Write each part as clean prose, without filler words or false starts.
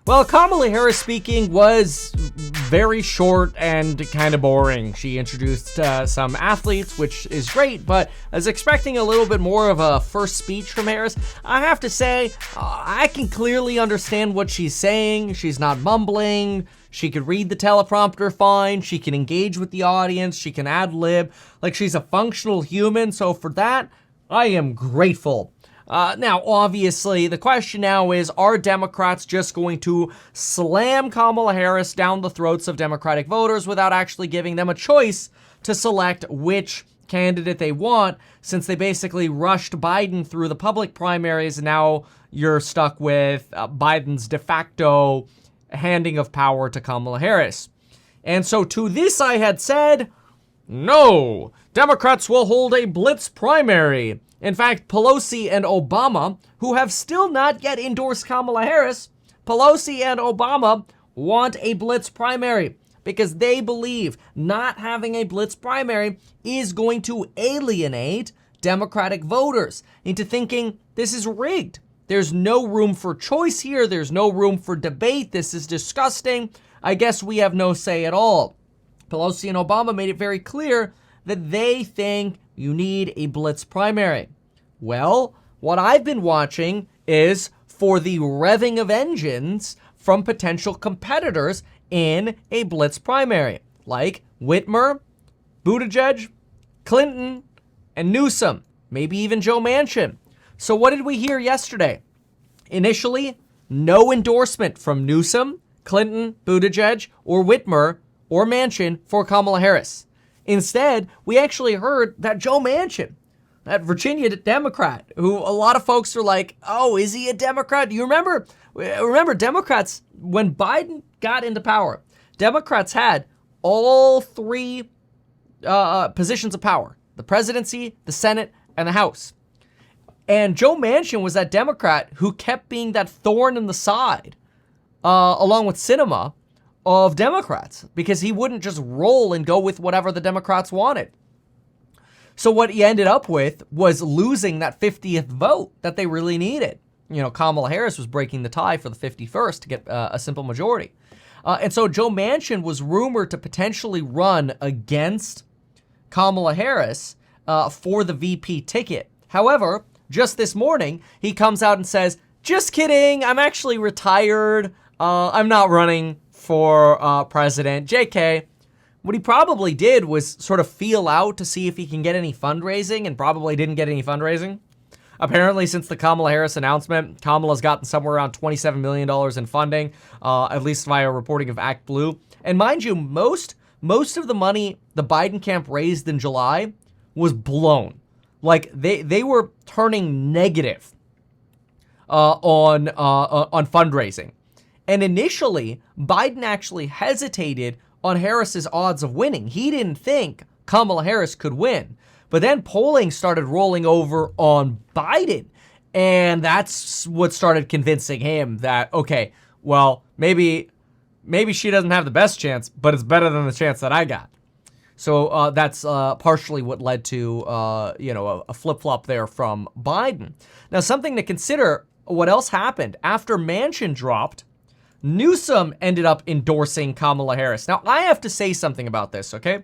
Well, Kamala Harris speaking was very short and kind of boring. She introduced some athletes, which is great, but I was expecting a little bit more of a first speech from Harris. I have to say, I can clearly understand what she's saying. She's not mumbling. She could read the teleprompter fine. She can engage with the audience. She can ad-lib. Like, she's a functional human, so for that, I am grateful. Now, obviously, the question now is, are Democrats just going to slam Kamala Harris down the throats of Democratic voters without actually giving them a choice to select which candidate they want, since they basically rushed Biden through the public primaries, and now you're stuck with Biden's de facto handing of power to Kamala Harris? And so to this I had said, no, Democrats will hold a blitz primary. In fact, Pelosi and Obama, who have still not yet endorsed Kamala Harris, Pelosi and Obama want a blitz primary because they believe not having a blitz primary is going to alienate Democratic voters into thinking this is rigged. There's no room for choice here. There's no room for debate. This is disgusting. I guess we have no say at all. Pelosi and Obama made it very clear that they think you need a blitz primary. Well, what I've been watching is for the revving of engines from potential competitors in a blitz primary, like Whitmer, Buttigieg, Clinton, and Newsom, maybe even Joe Manchin. So what did we hear yesterday? Initially, no endorsement from Newsom, Clinton, Buttigieg, or Whitmer, or Manchin for Kamala Harris. Instead, we actually heard that Joe Manchin, that Virginia Democrat, who a lot of folks are like, oh, is he a Democrat? Do you remember Democrats, when Biden got into power, Democrats had all three positions of power: the presidency, the Senate, and the House. And Joe Manchin was that Democrat who kept being that thorn in the side, along with Sinema, of Democrats, because he wouldn't just roll and go with whatever the Democrats wanted. So what he ended up with was losing that 50th vote that they really needed. You know, Kamala Harris was breaking the tie for the 51st to get a simple majority. And so Joe Manchin was rumored to potentially run against Kamala Harris for the VP ticket. However, just this morning, he comes out and says, just kidding, I'm actually retired. I'm not running for president. JK. What he probably did was sort of feel out to see if he can get any fundraising, and probably didn't get any fundraising. Apparently, since the Kamala Harris announcement, Kamala's gotten somewhere around $27 million in funding, at least via reporting of Act Blue. And mind you, most of the money the Biden camp raised in July was blown. Like, they were turning negative on fundraising. And initially, Biden actually hesitated on Harris's odds of winning. He didn't think Kamala Harris could win. But then polling started rolling over on Biden. And that's what started convincing him that, okay, well, maybe she doesn't have the best chance, but it's better than the chance that I got. So that's partially what led to, a flip-flop there from Biden. Now, something to consider, what else happened? After Manchin dropped, Newsom ended up endorsing Kamala Harris. Now, I have to say something about this, okay?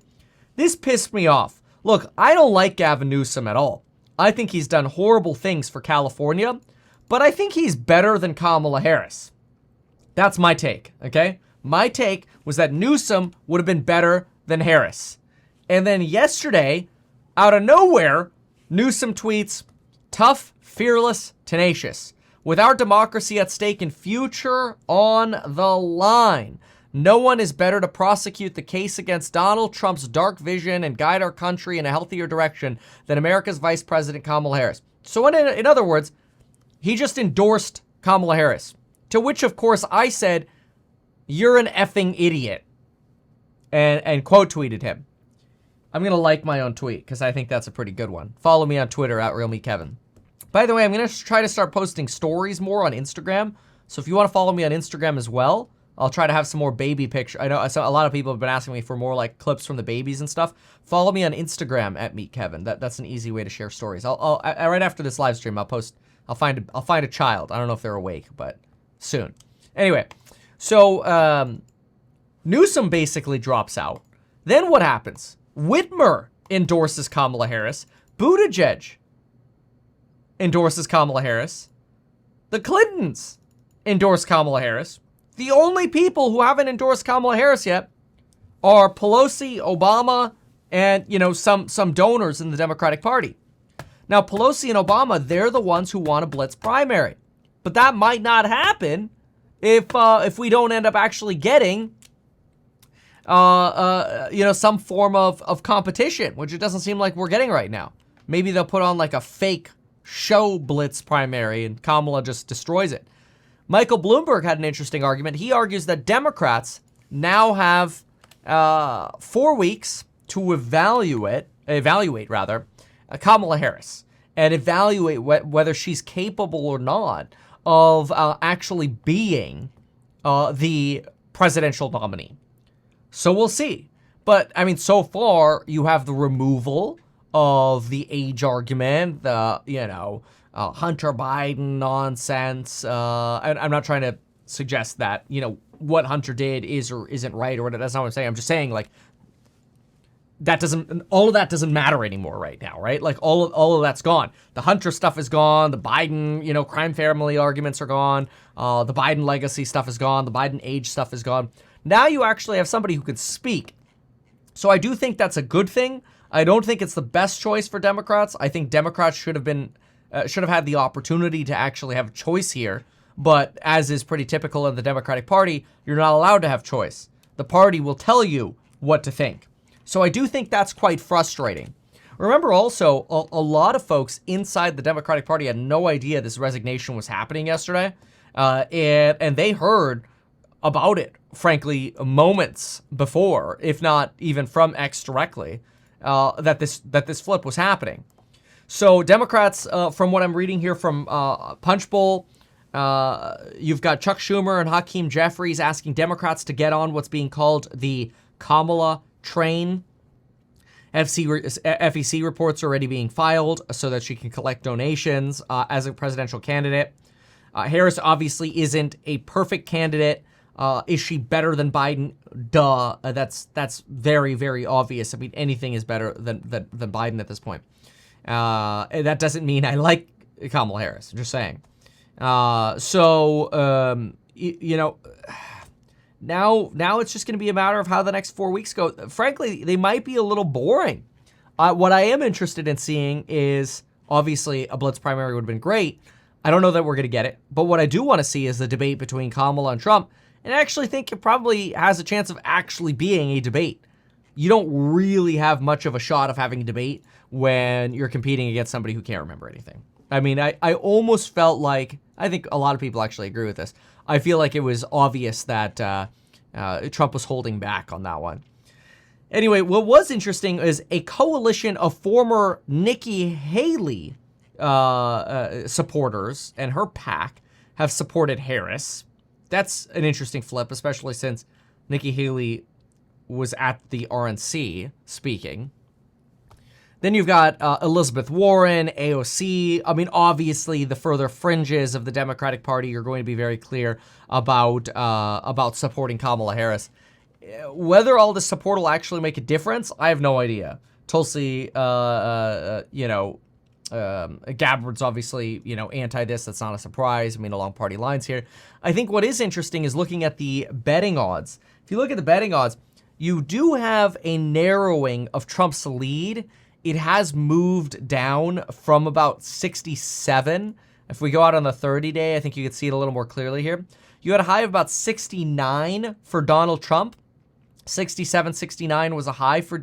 This pissed me off. Look, I don't like Gavin Newsom at all. I think he's done horrible things for California, but I think he's better than Kamala Harris. That's my take, okay? My take was that Newsom would have been better than Harris. And then yesterday, out of nowhere, Newsom tweets, tough, fearless, tenacious. With our democracy at stake and future on the line, no one is better to prosecute the case against Donald Trump's dark vision and guide our country in a healthier direction than America's Vice President Kamala Harris. So in other words, he just endorsed Kamala Harris, to which, of course, I said, you're an effing idiot, and quote tweeted him. I'm going to like my own tweet because I think that's a pretty good one. Follow me on Twitter @RealMeKevin. By the way, I'm going to try to start posting stories more on Instagram. So if you want to follow me on Instagram as well, I'll try to have some more baby pictures. I know a lot of people have been asking me for more like clips from the babies and stuff. Follow me on Instagram @MeetKevin. That's an easy way to share stories. I'll right after this live stream, I'll find a child. I don't know if they're awake, but soon. Anyway, So Newsom basically drops out. Then what happens? Whitmer endorses Kamala Harris. Buttigieg endorses Kamala Harris. The Clintons endorse Kamala Harris. The only people who haven't endorsed Kamala Harris yet are Pelosi, Obama, and, some donors in the Democratic Party. Now, Pelosi and Obama, they're the ones who want a blitz primary. But that might not happen if we don't end up actually getting some form of competition, which it doesn't seem like we're getting right now. Maybe they'll put on like a fake show blitz primary and Kamala just destroys it. Michael Bloomberg had an interesting argument. He argues that Democrats now have 4 weeks to evaluate Kamala Harris and evaluate whether she's capable or not of actually being the presidential nominee. So we'll see. But, so far, you have the removal of the age argument, the, Hunter Biden nonsense. And I'm not trying to suggest that, what Hunter did is or isn't right or whatever. That's not what I'm saying. I'm just saying, like, all of that doesn't matter anymore right now, right? Like, all of that's gone. The Hunter stuff is gone. The Biden, crime family arguments are gone. The Biden legacy stuff is gone. The Biden age stuff is gone. Now you actually have somebody who could speak. So I do think that's a good thing. I don't think it's the best choice for Democrats. I think Democrats should have had the opportunity to actually have a choice here. But as is pretty typical in the Democratic Party, you're not allowed to have choice. The party will tell you what to think. So I do think that's quite frustrating. Remember also, a lot of folks inside the Democratic Party had no idea this resignation was happening yesterday. And they heard about it, frankly, moments before, if not even from X directly, that this flip was happening. So Democrats, from what I'm reading here from Punchbowl, you've got Chuck Schumer and Hakeem Jeffries asking Democrats to get on what's being called the Kamala train. FEC reports are already being filed so that she can collect donations as a presidential candidate. Harris obviously isn't a perfect candidate. Is she better than Biden? Duh. That's very, very obvious. Anything is better than Biden at this point. And that doesn't mean I like Kamala Harris. I'm just saying. Now it's just going to be a matter of how the next 4 weeks go. Frankly, they might be a little boring. What I am interested in seeing is, obviously, a blitz primary would have been great. I don't know that we're going to get it. But what I do want to see is the debate between Kamala and Trump. And I actually think it probably has a chance of actually being a debate. You don't really have much of a shot of having a debate when you're competing against somebody who can't remember anything. I almost felt like, I think a lot of people actually agree with this. I feel like it was obvious that Trump was holding back on that one. Anyway, what was interesting is a coalition of former Nikki Haley supporters and her PAC have supported Harris. That's an interesting flip, especially since Nikki Haley was at the RNC speaking. Then you've got Elizabeth Warren, AOC. Obviously, the further fringes of the Democratic Party are going to be very clear about supporting Kamala Harris. Whether all this support will actually make a difference, I have no idea. Tulsi, Gabbard's obviously, anti this. That's not a surprise. Along party lines here. I think what is interesting is looking at the betting odds. If you look at the betting odds, you do have a narrowing of Trump's lead. It has moved down from about 67. If we go out on the 30-day, I think you can see it a little more clearly here. You had a high of about 69 for Donald Trump. 67, 69 was a high for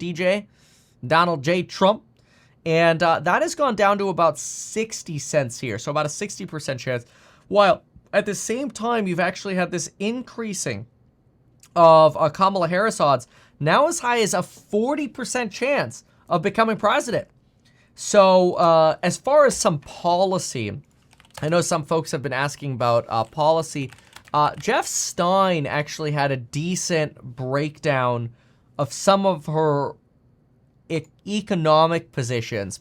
Donald J. Trump. And that has gone down to about 60 cents here, so about a 60% chance. While at the same time, you've actually had this increasing of Kamala Harris odds, now as high as a 40% chance of becoming president. So as far as some policy, I know some folks have been asking about policy. Jeff Stein actually had a decent breakdown of some of her economic positions.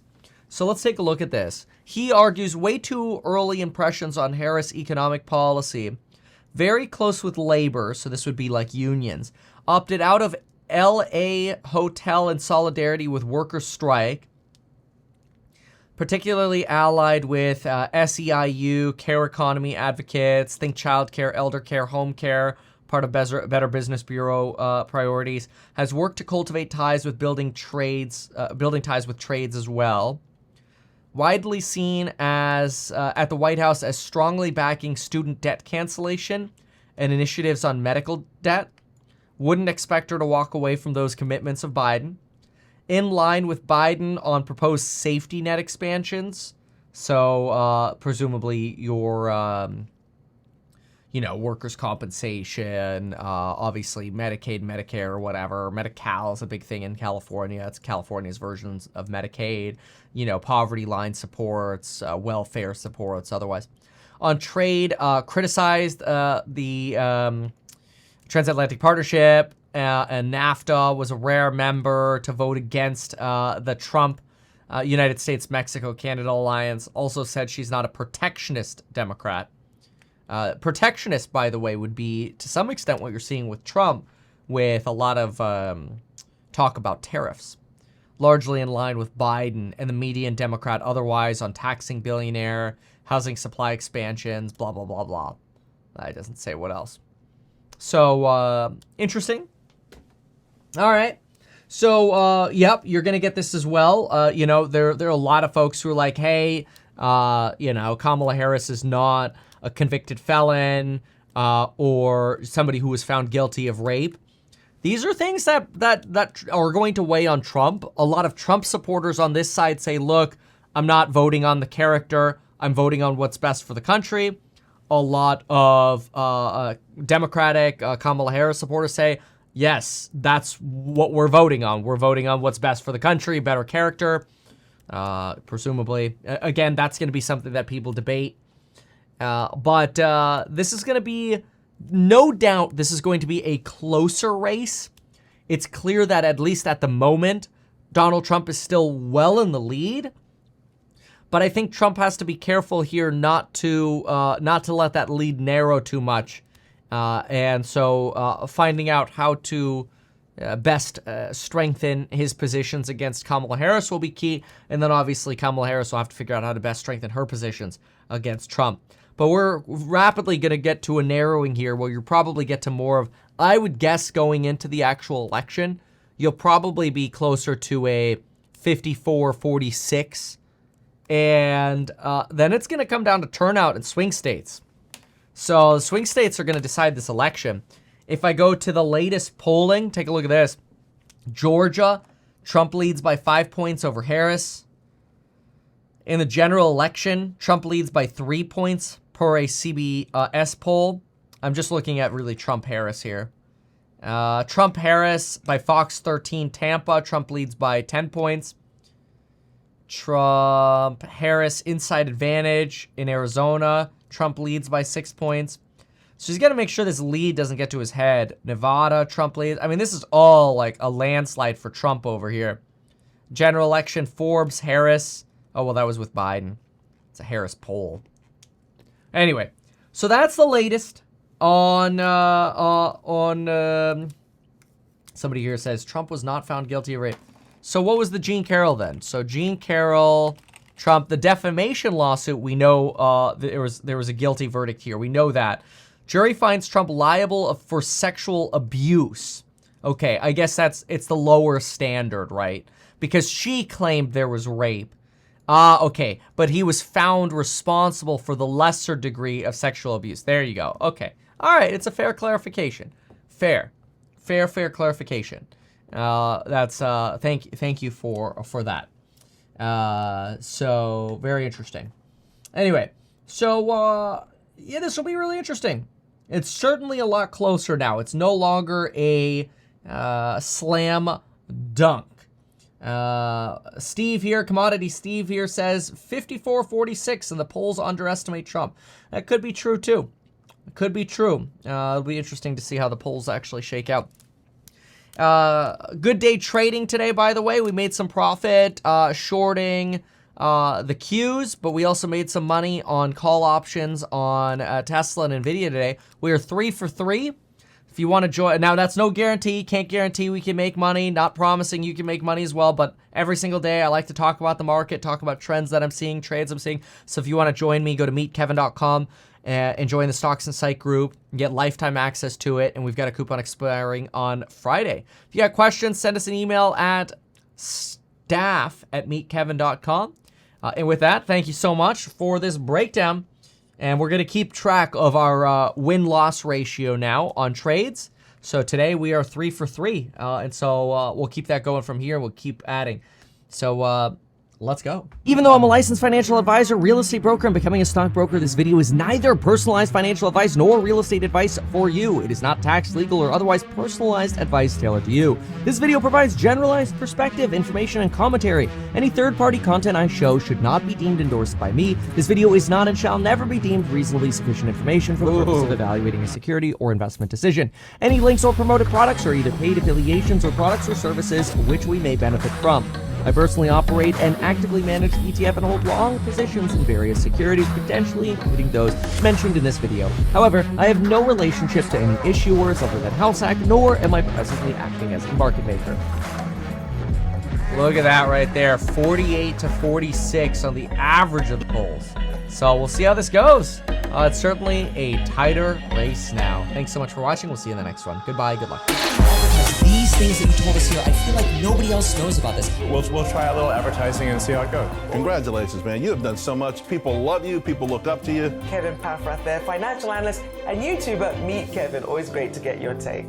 So let's take a look at this. He argues way too early impressions on Harris economic policy. very close with labor, so this would be like unions, opted out of LA hotel in solidarity with workers' strike, particularly allied with SEIU, care economy advocates, think childcare, elder care, home care, part of Better Business Bureau priorities, has worked to cultivate ties with building ties with trades as well. Widely seen as at the White House as strongly backing student debt cancellation and initiatives on medical debt. Wouldn't expect her to walk away from those commitments of Biden. In line with Biden on proposed safety net expansions. So presumably your, workers' compensation, obviously Medicaid, Medicare, or whatever. Medi-Cal is a big thing in California. It's California's versions of Medicaid. Poverty line supports, welfare supports, otherwise. On trade, criticized the Transatlantic Partnership, and NAFTA, was a rare member to vote against the Trump United States-Mexico-Canada alliance. Also said she's not a protectionist Democrat. Protectionist, by the way, would be to some extent what you're seeing with Trump, with a lot of talk about tariffs, largely in line with Biden and the median Democrat otherwise on taxing billionaire, housing supply expansions, blah, blah, blah, blah. It doesn't say what else. So, interesting. All right. So, yep, you're going to get this as well. There are a lot of folks who are like, hey, Kamala Harris is not a convicted felon or somebody who was found guilty of rape. These are things that are going to weigh on Trump. A lot of Trump supporters on this side say, look, I'm not voting on the character. I'm voting on what's best for the country. A lot of Democratic Kamala Harris supporters say, yes, that's what we're voting on. We're voting on what's best for the country, better character, presumably. Again, that's going to be something that people debate. But this is going to be, no doubt, this is going to be a closer race. It's clear that at least at the moment, Donald Trump is still well in the lead. But I think Trump has to be careful here not to let that lead narrow too much. And so finding out how to best strengthen his positions against Kamala Harris will be key. And then obviously Kamala Harris will have to figure out how to best strengthen her positions against Trump. But we're rapidly going to get to a narrowing here where you'll probably get to more of, I would guess going into the actual election, you'll probably be closer to a 54-46. And then it's going to come down to turnout in swing states. So the swing states are going to decide this election. If I go to the latest polling, take a look at this. Georgia, Trump leads by 5 points over Harris. In the general election, Trump leads by 3 points per a CBS poll. I'm just looking at really Trump-Harris here. Trump-Harris by Fox 13 Tampa. Trump leads by 10 points. Trump-Harris inside advantage in Arizona. Trump leads by 6 points. So he's got to make sure this lead doesn't get to his head. Nevada, Trump leads. I mean, this is all like a landslide for Trump over here. General election, Forbes, Harris. Oh, well, that was with Biden. It's a Harris poll. Anyway, so that's the latest on somebody here says Trump was not found guilty of rape. So what was the Jean Carroll then? So Jean Carroll, Trump, the defamation lawsuit, we know there was a guilty verdict here. We know that. Jury finds Trump liable for sexual abuse. Okay, I guess it's the lower standard, right? Because she claimed there was rape. Okay, but he was found responsible for the lesser degree of sexual abuse. There you go. Okay. All right, it's a fair clarification. Fair clarification. That's thank you for that. So very interesting. Anyway, so yeah, this will be really interesting. It's certainly a lot closer now. It's no longer a slam dunk. Steve here, Commodity Steve here says 54-46 and the polls underestimate Trump. That could be true too. It could be true. It'll be interesting to see how the polls actually shake out. Good day trading today, by the way. We made some profit shorting the Qs, but we also made some money on call options on Tesla and Nvidia today. We are 3 for 3. If you want to join, now that's no guarantee, can't guarantee we can make money, not promising you can make money as well, but every single day I like to talk about the market, talk about trends that I'm seeing, trades I'm seeing. So if you want to join me, go to meetkevin.com and join the Stocks Insight group, get lifetime access to it, and we've got a coupon expiring on Friday. If you got questions, send us an email at staff@meetkevin.com. And with that, thank you so much for this breakdown. And we're going to keep track of our win-loss ratio now on trades. So today we are 3 for 3. And so we'll keep that going from here. We'll keep adding. So let's go. Even though I'm a licensed financial advisor, real estate broker, and becoming a stockbroker, this video is neither personalized financial advice nor real estate advice for you. It is not tax, legal, or otherwise personalized advice tailored to you. This video provides generalized perspective, information, and commentary. Any third-party content I show should not be deemed endorsed by me. This video is not and shall never be deemed reasonably sufficient information for the purpose of evaluating a security or investment decision. Any links or promoted products are either paid affiliations or products or services which we may benefit from. I personally operate and actively manage ETF and hold long positions in various securities, potentially including those mentioned in this video. However, I have no relationship to any issuers other than HouseHack, nor am I presently acting as a market maker. Look at that right there, 48 to 46 on the average of the polls. So we'll see how this goes. It's certainly a tighter race now. Thanks so much for watching. We'll see you in the next one. Goodbye, good luck. These things that you told us here, I feel like nobody else knows about this. We'll try a little advertising and see how it goes. Congratulations, man. You have done so much. People love you. People look up to you. Kevin Paffrath there, financial analyst and YouTuber. Meet Kevin. Always great to get your take.